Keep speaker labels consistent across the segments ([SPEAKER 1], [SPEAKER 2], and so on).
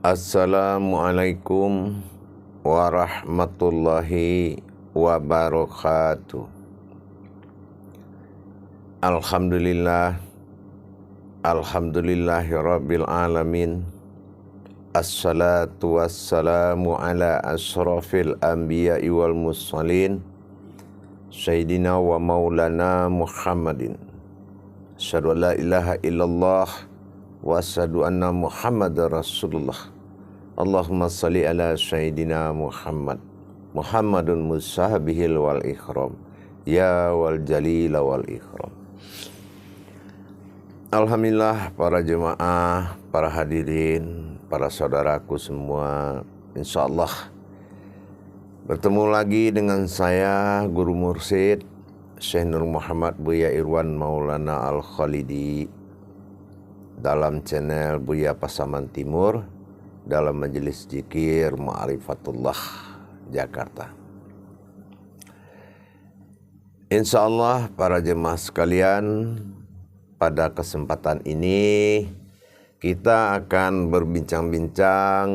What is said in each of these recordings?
[SPEAKER 1] Assalamualaikum warahmatullahi wabarakatuh. Alhamdulillahi rabbil alamin. Assalatu wassalamu ala asrafil anbiya'i wal mursalin Sayyidina wa maulana Muhammadin. Asyhadu an la ilaha illallah wa asyhadu anna Muhammadar Rasulullah. Allahumma salli ala Sayyidina Muhammadun musahbihil wal ikram ya wal jalila wal ikram. Alhamdulillah, para jemaah, para hadirin, para saudaraku semua, insyaallah bertemu lagi dengan saya Guru Mursyid Syekh Nur Muhammad Buya Irwan Maulana Al-Khalidi dalam channel Buya Pasaman Timur dalam Majelis Zikir Ma'rifatullah Jakarta. Insyaallah para jemaah sekalian, pada kesempatan ini kita akan berbincang-bincang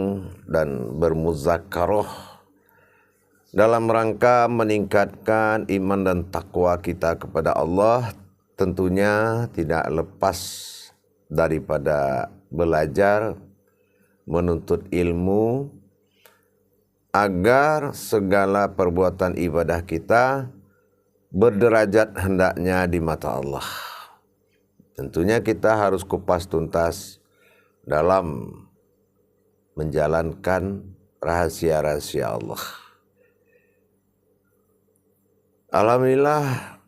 [SPEAKER 1] dan bermuzakarah dalam rangka meningkatkan iman dan takwa kita kepada Allah, tentunya tidak lepas daripada belajar, menuntut ilmu, agar segala perbuatan ibadah kita berderajat hendaknya di mata Allah. Tentunya kita harus kupas tuntas dalam menjalankan rahasia-rahasia Allah. Alhamdulillah,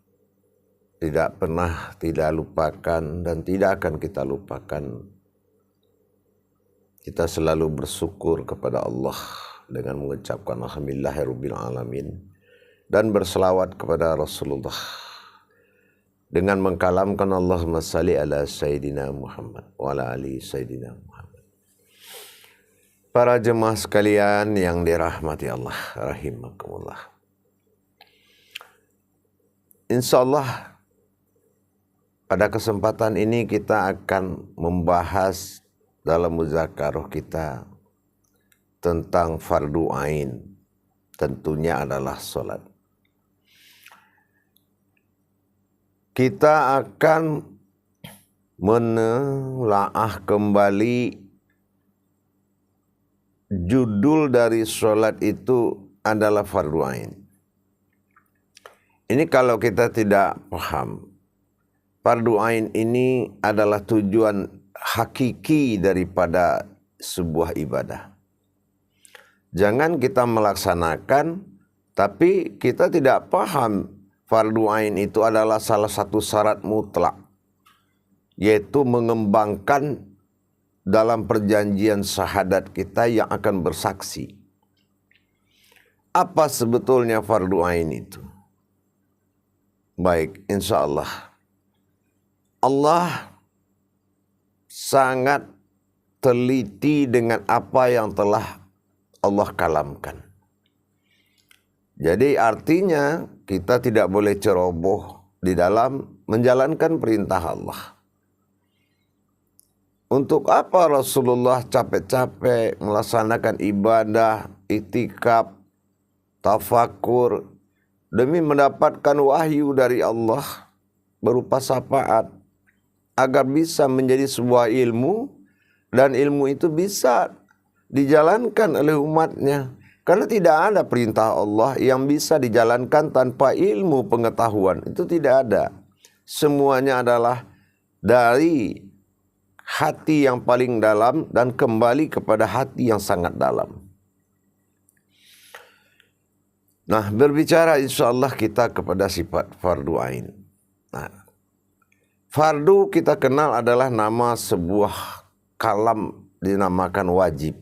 [SPEAKER 1] tidak pernah tidak lupakan dan tidak akan kita lupakan. Kita selalu bersyukur kepada Allah dengan mengucapkan alhamdulillahirabbil alamin dan berselawat kepada Rasulullah dengan mengkalamkan Allahumma salli ala Sayyidina Muhammad wa ala ali Sayyidina Muhammad. Para jemaah sekalian yang dirahmati Allah rahimakumullah. Insyaallah pada kesempatan ini kita akan membahas dalam muzakarah kita tentang fardu ain, tentunya adalah salat. Kita akan menelaah kembali judul dari salat itu adalah fardu ain. Ini kalau kita tidak paham, fardu ain ini adalah tujuan hakiki daripada sebuah ibadah. Jangan kita melaksanakan, tapi kita tidak paham fardu ain itu adalah salah satu syarat mutlak, yaitu mengembangkan dalam perjanjian syahadat kita yang akan bersaksi. Apa sebetulnya fardu ain itu? Baik, insyaallah Allah sangat teliti dengan apa yang telah Allah kalamkan. Jadi artinya kita tidak boleh ceroboh di dalam menjalankan perintah Allah. Untuk apa Rasulullah capek-capek melaksanakan ibadah, iktikaf, tafakur demi mendapatkan wahyu dari Allah berupa syafaat, agar bisa menjadi sebuah ilmu, dan ilmu itu bisa dijalankan oleh umatnya. Karena tidak ada perintah Allah yang bisa dijalankan tanpa ilmu pengetahuan. Itu tidak ada. Semuanya adalah dari hati yang paling dalam dan kembali kepada hati yang sangat dalam. Nah, berbicara insyaallah kita kepada sifat fardu ain. Nah, fardu kita kenal adalah nama sebuah kalam dinamakan wajib.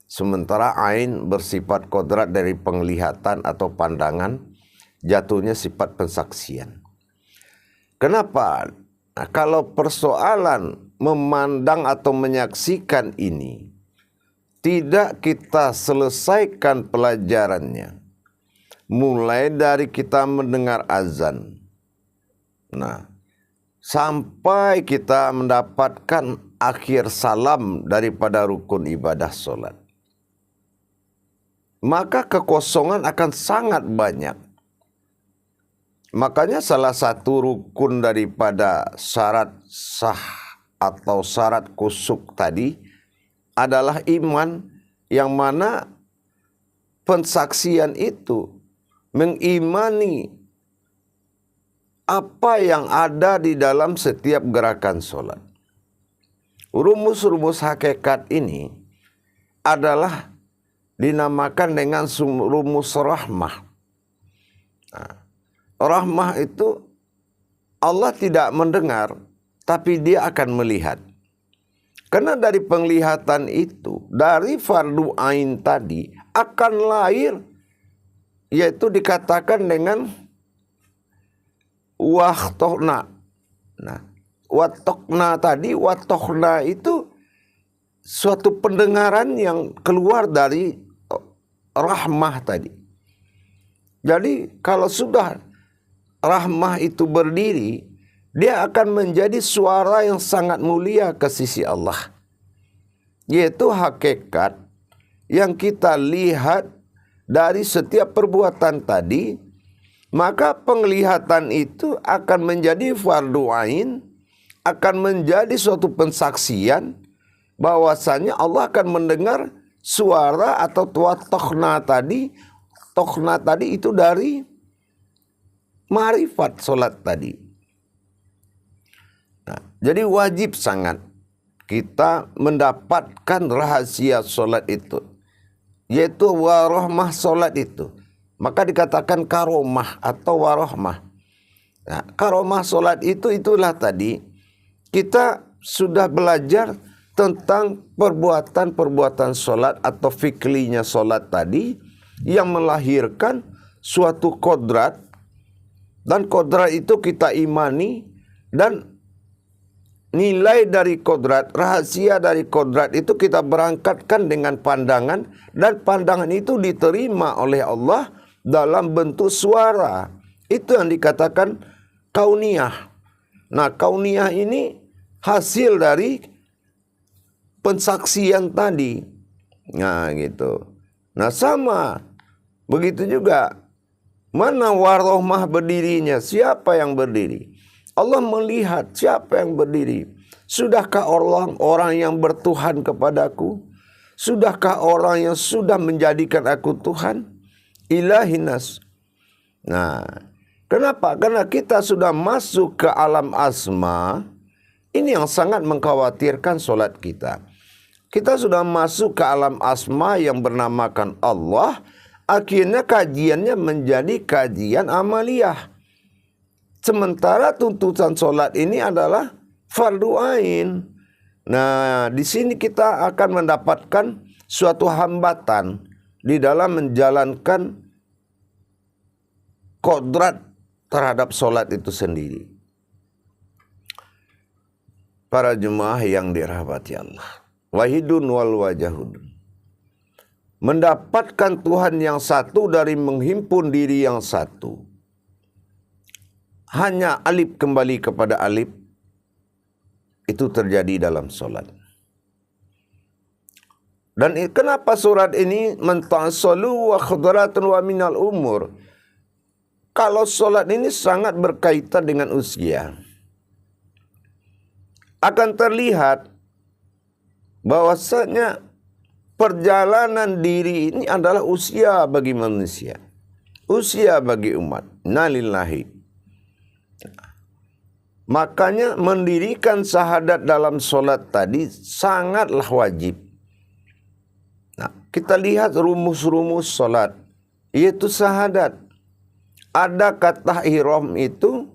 [SPEAKER 1] Sementara ain bersifat kodrat dari penglihatan atau pandangan, jatuhnya sifat pensaksian. Kenapa? Nah, kalau persoalan memandang atau menyaksikan ini tidak kita selesaikan pelajarannya, mulai dari kita mendengar azan, nah, sampai kita mendapatkan akhir salam daripada rukun ibadah solat, maka kekosongan akan sangat banyak. Makanya salah satu rukun daripada syarat sah atau syarat kusuk tadi adalah iman, yang mana pensaksian itu mengimani apa yang ada di dalam setiap gerakan solat. Rumus-rumus hakikat ini adalah dinamakan dengan rumus rahmah. Nah, rahmah itu Allah tidak mendengar, tapi Dia akan melihat. Karena dari penglihatan itu, dari fardu ain tadi akan lahir, yaitu dikatakan dengan wahtokna. Nah, watokna tadi, watokna itu suatu pendengaran yang keluar dari rahmah tadi. Jadi kalau sudah rahmah itu berdiri, dia akan menjadi suara yang sangat mulia ke sisi Allah. Yaitu hakikat yang kita lihat dari setiap perbuatan tadi, maka penglihatan itu akan menjadi fardu ain, akan menjadi suatu pensaksian bahwasanya Allah akan mendengar suara atau tokhna tadi. Tokhna tadi itu dari ma'rifat solat tadi. Nah, jadi wajib sangat kita mendapatkan rahasia solat itu, yaitu warahmah solat itu. Maka dikatakan karomah atau warahmah. Nah, karomah solat itu itulah tadi kita sudah belajar tentang perbuatan-perbuatan solat atau fiklinya solat tadi yang melahirkan suatu kodrat, dan kodrat itu kita imani, dan nilai dari kodrat, rahasia dari kodrat itu kita berangkatkan dengan pandangan, dan pandangan itu diterima oleh Allah dalam bentuk suara. Itu yang dikatakan kauniyah. Nah, kauniyah ini hasil dari pensaksian tadi. Nah, gitu. Nah, sama begitu juga, mana warahmah berdirinya, siapa yang berdiri? Allah melihat siapa yang berdiri. Sudahkah orang yang bertuhan kepadaku? Sudahkah orang yang sudah menjadikan aku Tuhan? Ilahinas. Nah, kenapa? Karena kita sudah masuk ke alam asma. Ini yang sangat mengkhawatirkan solat kita. Kita sudah masuk ke alam asma yang bernamakan Allah. Akhirnya kajiannya menjadi kajian amaliyah. Sementara tuntutan solat ini adalah fardu ain. Nah, di sini kita akan mendapatkan suatu hambatan di dalam menjalankan kodrat terhadap solat itu sendiri. Para jemaah yang dirahmati Allah, wahidun wal wajahud, mendapatkan Tuhan yang satu dari menghimpun diri yang satu. Hanya alif kembali kepada alif, itu terjadi dalam solat. Dan kenapa surat ini menta'asalu wa khudratun wa minal umur? Kalau solat ini sangat berkaitan dengan usia, akan terlihat bahwasanya perjalanan diri ini adalah usia bagi manusia, usia bagi umat. Nalillahi. Makanya mendirikan syahadat dalam solat tadi sangatlah wajib. Nah, kita lihat rumus-rumus solat, yaitu syahadat. Ada kata ihram itu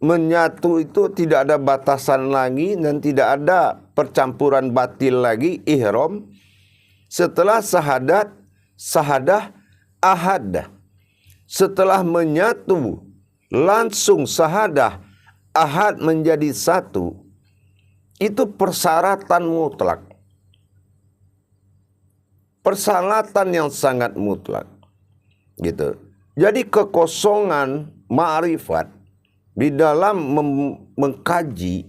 [SPEAKER 1] menyatu, itu tidak ada batasan lagi dan tidak ada percampuran batil lagi ihram. Setelah syahadat, syahadah, ahad. Setelah menyatu langsung syahadah, ahad menjadi satu, itu persyaratan mutlak. Persyaratan yang sangat mutlak. Gitu. Jadi kekosongan ma'rifat di dalam mengkaji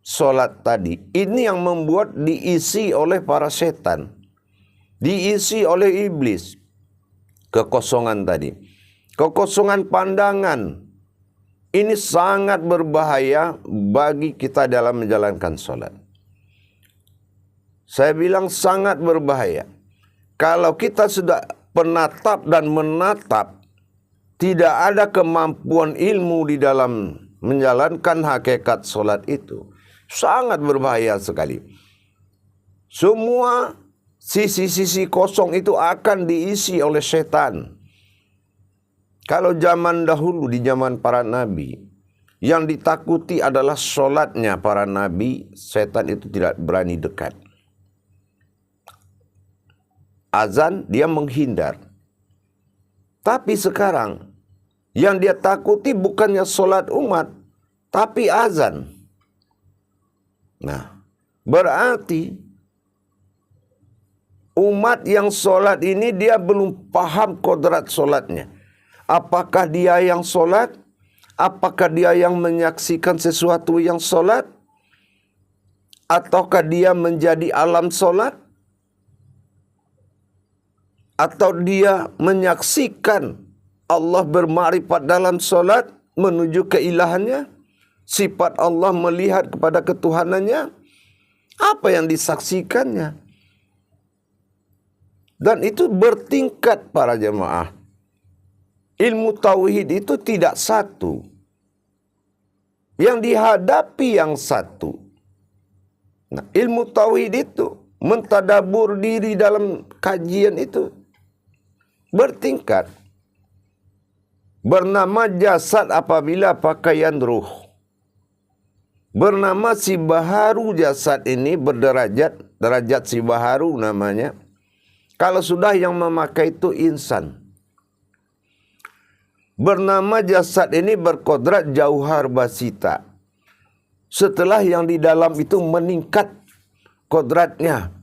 [SPEAKER 1] solat tadi, ini yang membuat diisi oleh para setan, diisi oleh iblis. Kekosongan tadi, kekosongan pandangan, ini sangat berbahaya bagi kita dalam menjalankan solat. Saya bilang sangat berbahaya. Kalau kita sudah penatap dan menatap, tidak ada kemampuan ilmu di dalam menjalankan hakikat solat itu, sangat berbahaya sekali. Semua sisi-sisi kosong itu akan diisi oleh setan. Kalau zaman dahulu, di zaman para nabi, yang ditakuti adalah solatnya para nabi, setan itu tidak berani dekat. Azan dia menghindar. Tapi sekarang yang dia takuti bukannya solat umat, tapi azan. Nah, berarti umat yang solat ini dia belum paham kodrat solatnya. Apakah dia yang solat? Apakah dia yang menyaksikan sesuatu yang solat? Ataukah dia menjadi alam solat? Atau dia menyaksikan Allah bermakrifat dalam solat menuju keilahannya? Sifat Allah melihat kepada ketuhanannya? Apa yang disaksikannya? Dan itu bertingkat para jemaah. Ilmu tauhid itu tidak satu. Yang dihadapi yang satu. Nah, ilmu tauhid itu, mentadabur diri dalam kajian itu bertingkat. Bernama jasad apabila pakaian ruh. Bernama si baharu jasad ini berderajat, derajat si baharu namanya. Kalau sudah yang memakai itu insan. Bernama jasad ini berkodrat jauhar basita. Setelah yang di dalam itu meningkat kodratnya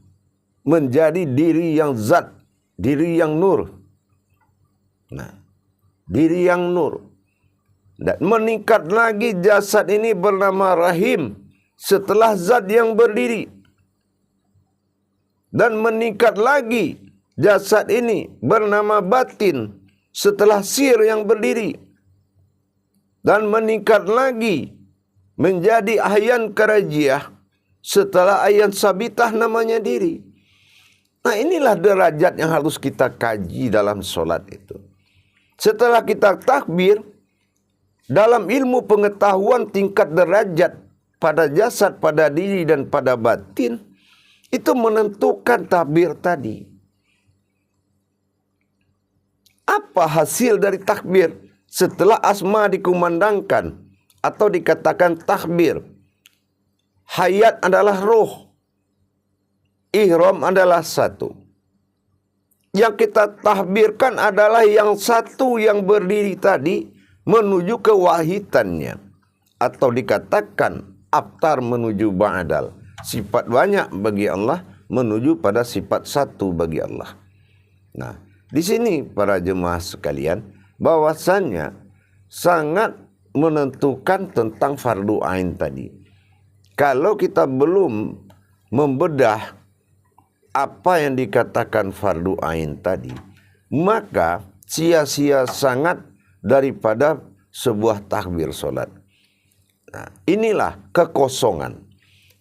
[SPEAKER 1] menjadi diri yang zat, diri yang nur. Nah, diri yang nur. Dan meningkat lagi jasad ini bernama rahim setelah zat yang berdiri. Dan meningkat lagi jasad ini bernama batin setelah sir yang berdiri. Dan meningkat lagi menjadi ahyan karajiah setelah ayan sabitah namanya diri. Nah, inilah derajat yang harus kita kaji dalam solat itu. Setelah kita takbir, dalam ilmu pengetahuan tingkat derajat pada jasad, pada diri dan pada batin, itu menentukan takbir tadi. Apa hasil dari takbir setelah asma dikumandangkan atau dikatakan takbir? Hayat adalah roh. Ihram adalah satu. Yang kita tahbirkan adalah yang satu yang berdiri tadi menuju kewahidannya. Atau dikatakan abtar menuju ba'dal. Sifat banyak bagi Allah menuju pada sifat satu bagi Allah. Nah, di sini para jemaah sekalian, bahwasannya sangat menentukan tentang fardu ain tadi. Kalau kita belum membedah apa yang dikatakan fardu ain tadi, maka sia-sia sangat daripada sebuah takbir solat. Nah, inilah kekosongan.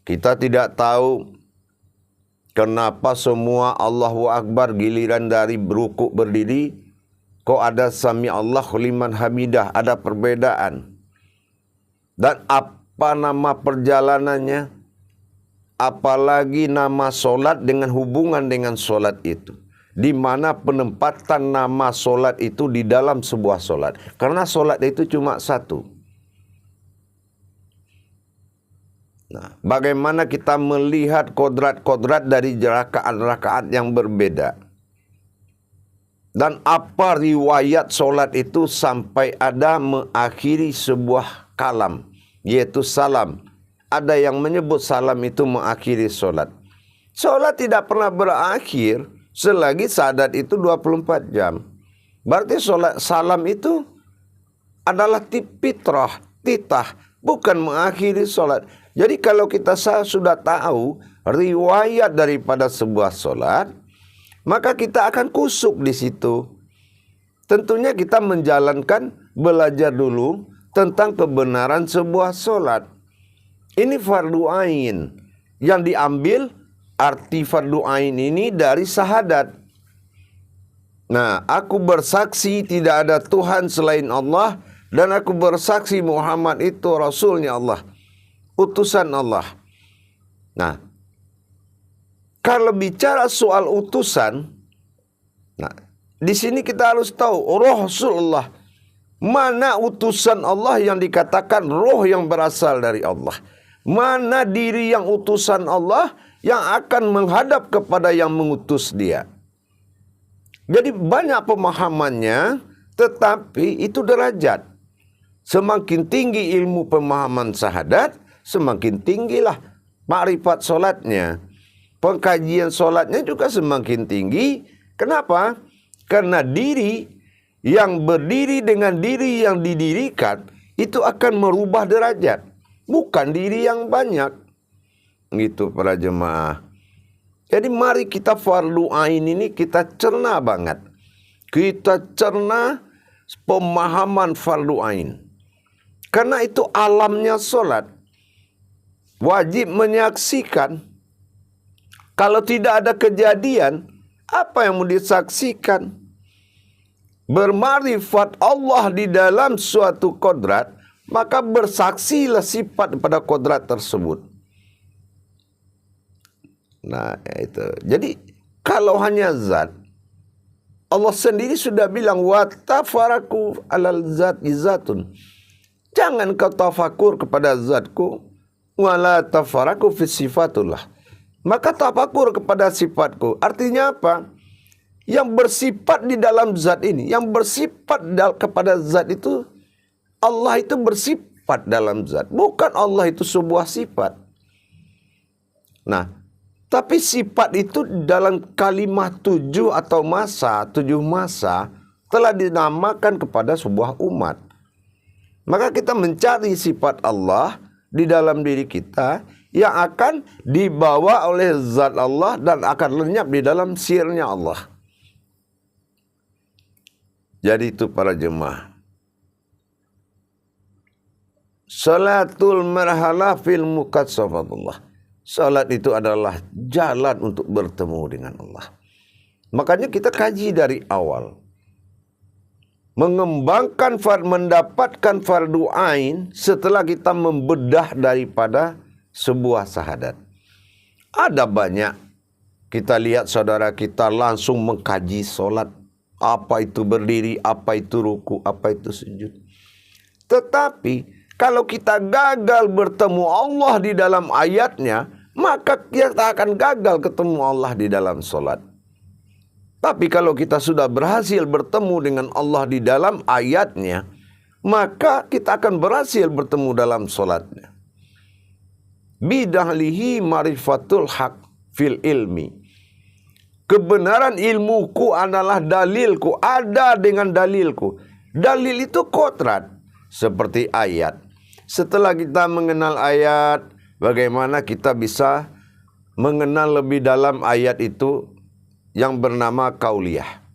[SPEAKER 1] Kita tidak tahu kenapa semua Allahu Akbar giliran dari rukuk berdiri, kok ada sami Allahu liman hamidah, ada perbedaan. Dan apa nama perjalanannya? Apalagi nama solat dengan hubungan dengan solat itu. Di mana penempatan nama solat itu di dalam sebuah solat. Karena solat itu cuma satu. Nah, bagaimana kita melihat kodrat-kodrat dari rakaat-rakaat yang berbeda. Dan apa riwayat solat itu sampai ada mengakhiri sebuah kalam, yaitu salam. Ada yang menyebut salam itu mengakhiri solat. Solat tidak pernah berakhir selagi sadat itu 24 jam. Berarti solat salam itu adalah fitrah, titah, bukan mengakhiri solat. Jadi kalau kita sudah tahu riwayat daripada sebuah solat, maka kita akan kusuk di situ. Tentunya kita menjalankan, belajar dulu tentang kebenaran sebuah solat. Ini fardu ain. Yang diambil arti fardu ain ini dari syahadat. Nah, aku bersaksi tidak ada Tuhan selain Allah, dan aku bersaksi Muhammad itu Rasulnya Allah, utusan Allah. Nah, kalau bicara soal utusan, nah, di sini kita harus tahu Rasulullah. Mana utusan Allah yang dikatakan roh yang berasal dari Allah? Mana diri yang utusan Allah yang akan menghadap kepada yang mengutus dia? Jadi banyak pemahamannya, tetapi itu derajat. Semakin tinggi ilmu pemahaman syahadat, semakin tinggilah makrifat solatnya. Pengkajian solatnya juga semakin tinggi. Kenapa? Karena diri yang berdiri dengan diri yang didirikan itu akan merubah derajat. Bukan diri yang banyak. Gitu para jemaah. Jadi mari kita fardu ain ini kita cerna banget. Kita cerna pemahaman fardu ain. Karena itu alamnya solat. Wajib menyaksikan. Kalau tidak ada kejadian, apa yang mau disaksikan? Bermarifat Allah di dalam suatu kodrat, maka bersaksilah sifat pada kodrat tersebut. Nah, itu. Jadi, kalau hanya zat, Allah sendiri sudah bilang, wa tafaraku alal zat izatun. Jangan kau tafakur kepada zatku, wala tafaraku fi sifatullah. Maka tafakur kepada sifatku. Artinya apa? Yang bersifat di dalam zat ini, yang bersifat kepada zat itu, Allah itu bersifat dalam zat. Bukan Allah itu sebuah sifat. Nah, tapi sifat itu dalam kalimat 7 atau masa, 7 masa, telah dinamakan kepada sebuah umat. Maka kita mencari sifat Allah di dalam diri kita yang akan dibawa oleh zat Allah dan akan lenyap di dalam sirnya Allah. Jadi itu para jemaah. Salatul marhalah fil mukatsafatullah. Salat itu adalah jalan untuk bertemu dengan Allah. Makanya kita kaji dari awal. Mengembangkan mendapatkan fardu ain setelah kita membedah daripada sebuah syahadat. Ada banyak. Kita lihat saudara kita langsung mengkaji solat. Apa itu berdiri, apa itu ruku, apa itu sujud. Tetapi kalau kita gagal bertemu Allah di dalam ayatnya, maka kita akan gagal ketemu Allah di dalam solat. Tapi kalau kita sudah berhasil bertemu dengan Allah di dalam ayatnya, maka kita akan berhasil bertemu dalam solatnya. Bidahlihi marifatul haq fil ilmi. Kebenaran ilmuku adalah dalilku, ada dengan dalilku. Dalil itu kodrat, seperti ayat. Setelah kita mengenal ayat, bagaimana kita bisa mengenal lebih dalam ayat itu yang bernama qauliyah.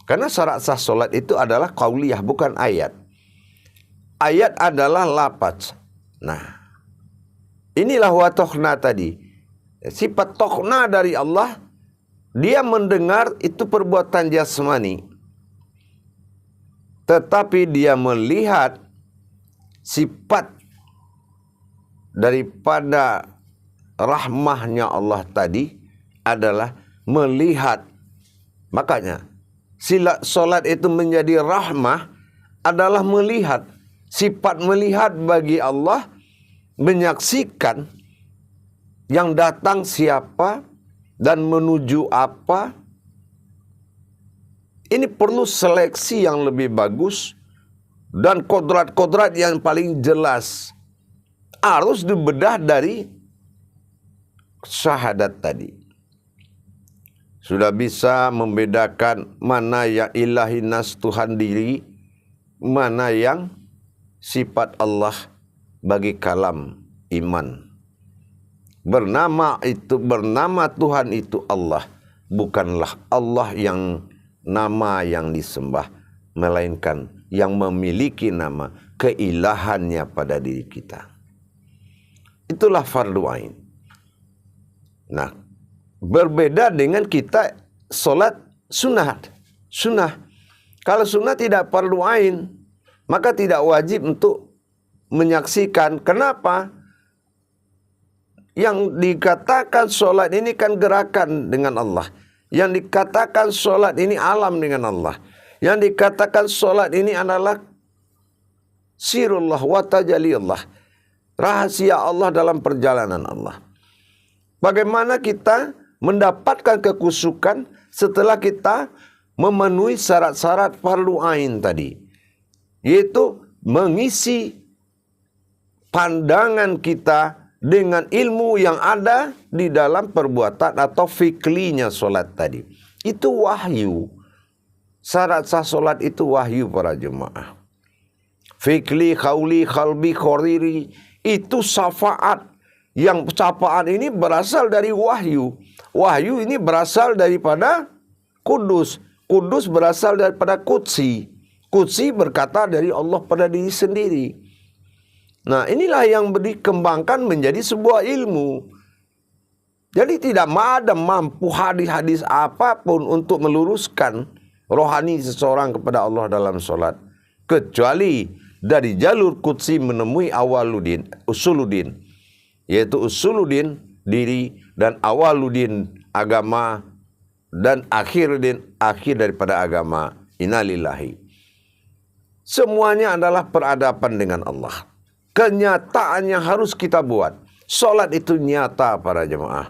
[SPEAKER 1] Karena syarat sah solat itu adalah qauliyah, bukan ayat. Ayat adalah lafaz. Nah, inilah wa tokhna tadi. Sifat tokhna dari Allah, dia mendengar itu perbuatan jasmani. Tetapi dia melihat sifat daripada rahmahnya Allah tadi adalah melihat. Makanya sila solat itu menjadi rahmah adalah melihat. Sifat melihat bagi Allah, menyaksikan yang datang siapa dan menuju apa. Ini perlu seleksi yang lebih bagus dan kodrat-kodrat yang paling jelas. Harus dibedah dari syahadat tadi. Sudah bisa membedakan mana yang ilahi nas Tuhan diri, mana yang sifat Allah bagi kalam iman. bernama Tuhan itu Allah, bukanlah Allah yang nama yang disembah, melainkan yang memiliki nama keilahannya pada diri kita. Itulah fardu ain. Nah, berbeda dengan kita solat sunat. Kalau sunat tidak fardu ain, maka tidak wajib untuk menyaksikan. Kenapa? Yang dikatakan solat ini kan gerakan dengan Allah. Yang dikatakan solat ini alam dengan Allah. Yang dikatakan solat ini adalah sirullah wa tajaliyullah, rahasia Allah dalam perjalanan Allah. Bagaimana kita mendapatkan kekusukan setelah kita memenuhi syarat-syarat fardu ain tadi, yaitu mengisi pandangan kita dengan ilmu yang ada di dalam perbuatan atau fiklinya solat tadi. Itu wahyu. Syarat sah solat itu wahyu para jemaah. Fikli, khawli, khalbi, khoriri, itu syafaat. Yang syafaat ini berasal dari wahyu. Wahyu ini berasal daripada kudus. Kudus berasal daripada qudsi. Qudsi berkata dari Allah pada diri sendiri. Nah, inilah yang dikembangkan menjadi sebuah ilmu. Jadi tidak ada mampu hadis-hadis apapun untuk meluruskan rohani seseorang kepada Allah dalam solat, kecuali dari jalur qudsi menemui awaludin, usuluddin, yaitu usuluddin diri, dan awaludin agama, dan akhiruddin akhir daripada agama. Innalillahi. Semuanya adalah peradaban dengan Allah. Kenyataannya harus kita buat. Solat itu nyata para jemaah.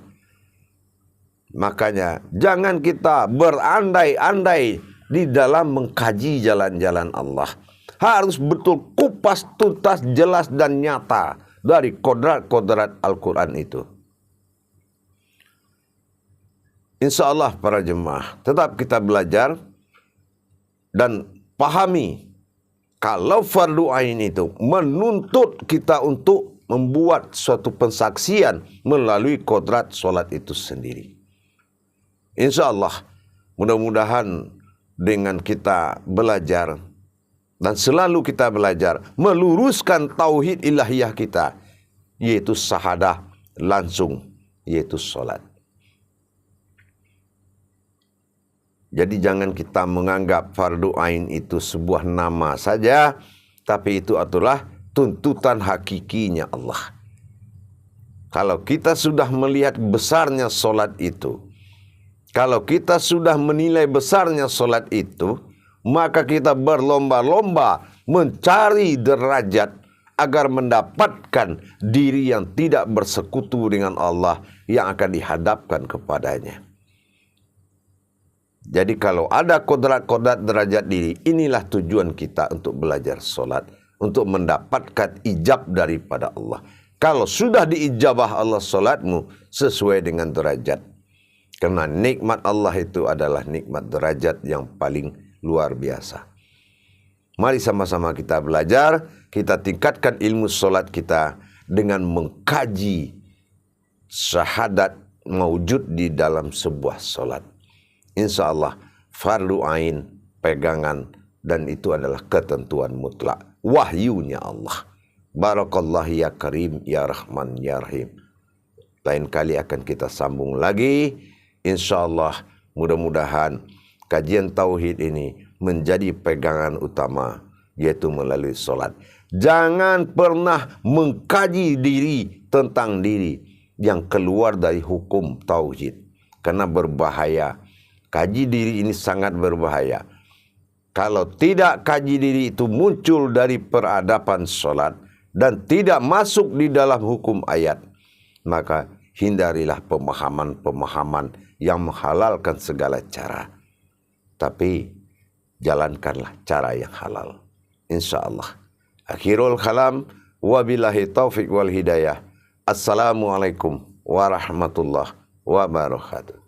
[SPEAKER 1] Makanya jangan kita berandai-andai di dalam mengkaji jalan-jalan Allah. Harus betul kupas, tuntas, jelas dan nyata dari kodrat-kodrat Al-Quran itu. Insya Allah para jemaah, tetap kita belajar dan pahami kalau fardu ain itu menuntut kita untuk membuat suatu pensaksian melalui kodrat solat itu sendiri. Insya Allah, mudah-mudahan dengan kita belajar dan selalu kita belajar meluruskan tauhid ilahiyah kita, yaitu syahadah langsung, yaitu solat. Jadi jangan kita menganggap fardu ain itu sebuah nama saja, tapi itu adalah tuntutan hakikinya Allah. Kalau kita sudah melihat besarnya solat itu, kalau kita sudah menilai besarnya solat itu, maka kita berlomba-lomba mencari derajat agar mendapatkan diri yang tidak bersekutu dengan Allah yang akan dihadapkan kepadanya. Jadi kalau ada kodrat-kodrat derajat diri, inilah tujuan kita untuk belajar solat, untuk mendapatkan ijab daripada Allah. Kalau sudah diijabah Allah solatmu sesuai dengan derajat. Karena nikmat Allah itu adalah nikmat derajat yang paling luar biasa. Mari sama-sama kita belajar, kita tingkatkan ilmu solat kita dengan mengkaji syahadat maujud di dalam sebuah solat. Insya Allah fardu ain pegangan, dan itu adalah ketentuan mutlak, wahyunya Allah. Barakallah ya Karim ya Rahman ya Rahim. Lain kali akan kita sambung lagi. Insya Allah mudah-mudahan kajian tauhid ini menjadi pegangan utama, yaitu melalui solat. Jangan pernah mengkaji diri tentang diri yang keluar dari hukum tauhid, karena berbahaya. Kaji diri ini sangat berbahaya. Kalau tidak kaji diri itu muncul dari peradaban solat dan tidak masuk di dalam hukum ayat, maka hindarilah pemahaman-pemahaman yang menghalalkan segala cara. Tapi jalankanlah cara yang halal. Insya Allah. Akhirul kalam. Wabillahi taufiq wal hidayah. Assalamualaikum warahmatullahi wabarakatuh.